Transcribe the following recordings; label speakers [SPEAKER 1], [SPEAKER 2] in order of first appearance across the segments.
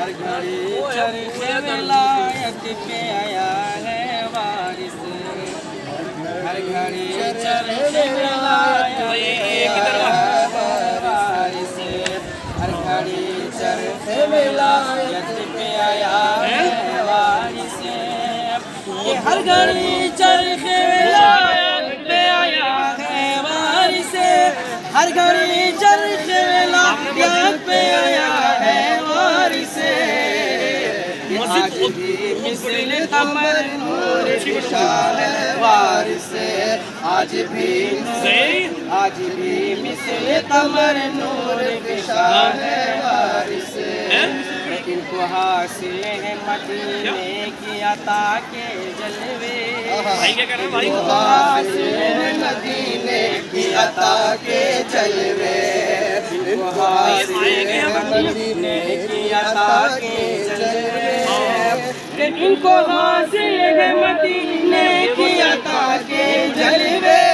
[SPEAKER 1] ہر گھڑی چرخ ولایت پہ آیا ہے وارث، ہر گھڑی چرخ ولایت پہ آیا ہے وارث، ہر گھڑی چرخ ولایت پہ آیا ہے وارث، یہ ہر گھڑی چرخ ولایت پہ آیا ہے وارث، ہر گھڑی چرخ ولایت پہ آیا ہے وارث، آج بھی مثل قمر نور فشاں ہے وارث، آج بھی مثل قمر نور فشاں ہے وارث، ان کو حاصل ہے مدینے کی عطا کے جلوے، ان کو حاصل ہے مدینے کی عطا کے جلوے، ان کو حاصل ہے مدینے کی عطا کے جلوے، ان کو حاصل ہے مدینے کی عطا کے جلوے،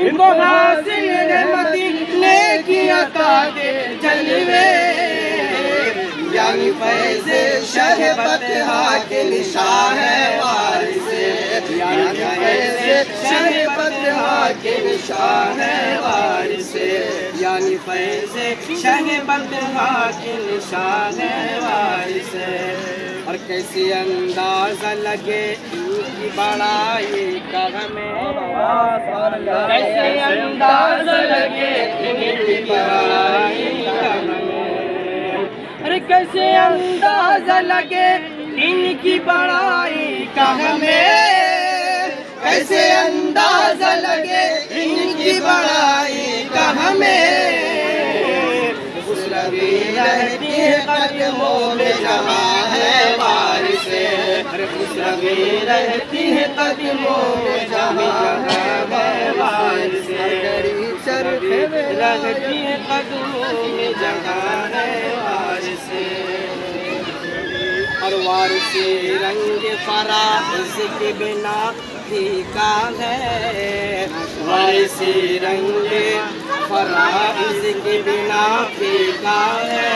[SPEAKER 1] ان کو حاصل ہے مدینے کی عطا کے جلوے، یعنی فیض شہ بطحا کے نشاں ہے وارث، یعنی فیض شہ بطحا کے نشاں ہے وارث، یعنی فیض شہ بطحا کے نشاں ہے وارث، اور کیسی اندازہ لگے ان کی بڑائی کا ہمیں، کیسے اندازہ لگے ان کی بڑائی کا ہمیں، ارے کیسے اندازہ لگے ان کی بڑائی کا ہمیں، کیسے اندازہ لگے ان کی بڑائی کا ہمیں، خسروی رہتی ہے قدموں میں جہاں ہے وارث، ارے خسروی رہتی ہے قدموں میں جہاں ہے وارث، رہتی ہے قدموں میں جہاں ہے وارث، اور وارث رنگ فرائض کے بنا پھیکا ہے، وارث رنگ فرائض کے بنا پھیکا ہے،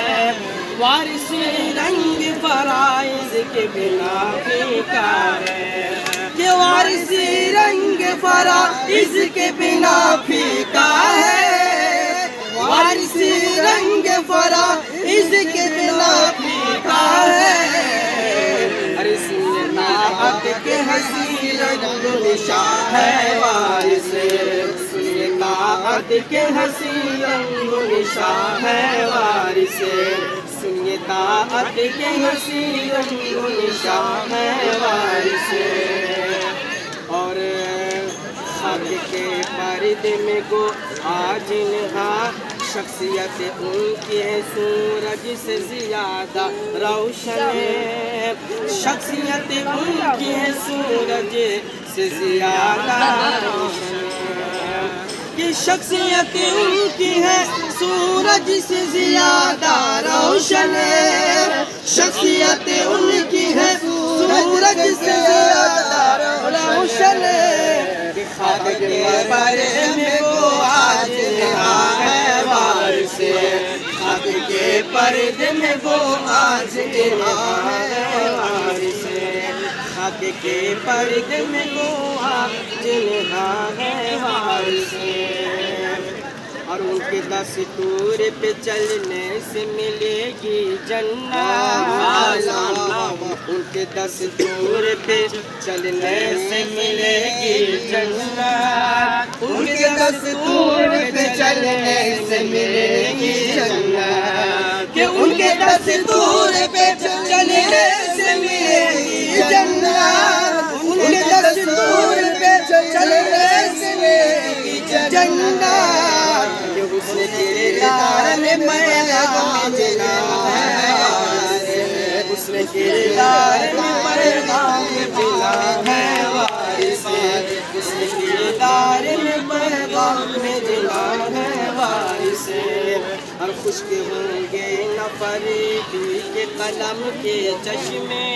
[SPEAKER 1] وارث رنگ فرائض کے بنا پھیکا ہے، کہ وارث رنگ فرائض کے بنا پھیکا ہے، وارث رنگ فرائض کے بنا پھیکا ہے، ارے سنت کے حسین رنگ نشاں ہے وارث، سنت کے حسین رنگ نشاں ہے وارث، سنیے طاعت کے حسین رنگ نشاں ہے وارث، اور خاک کے پردے میں گو آج نہا شخصیت ان کی ہے سورج سے زیادہ روشن ہے، شخصیت ان کی ہے سورج سے زیادہ روشن ہے، کہ شخصیت ان کی ہے سورج سے زیادہ روشن ہے، شخصیت ان کی ہے سورج سے زیادہ روشن ہے، کہ خاک کے پردے میں وہ آج نہا ہے وارث، خاک کے پردے میں وہ آج نہا ہے وارث، خاک کے پردے میں وہ آج نہا ہے وارث، اور ان کے دستور پہ چلنے سے ملے گی جنت، ان کے دستور پہ چلنے سے ملے گی جنت، ان کے دستور پہ چلنے سے ملے گی جنت، کہ ان کے دستور پہ چلنے سے ملے گی جنت، ان کے دستور پہ چلنے سے ملے گی جنت، حسن کردار میں پیغام ملا ہے وارث، حسن کردار میں پیغام ملا ہے وارث، حسن کردار میں پیغام ملا ہے وارث، اور خشک ہوں گے نہ فریدی کے قلم کے چشمے،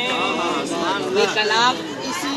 [SPEAKER 1] یہ کلام اسی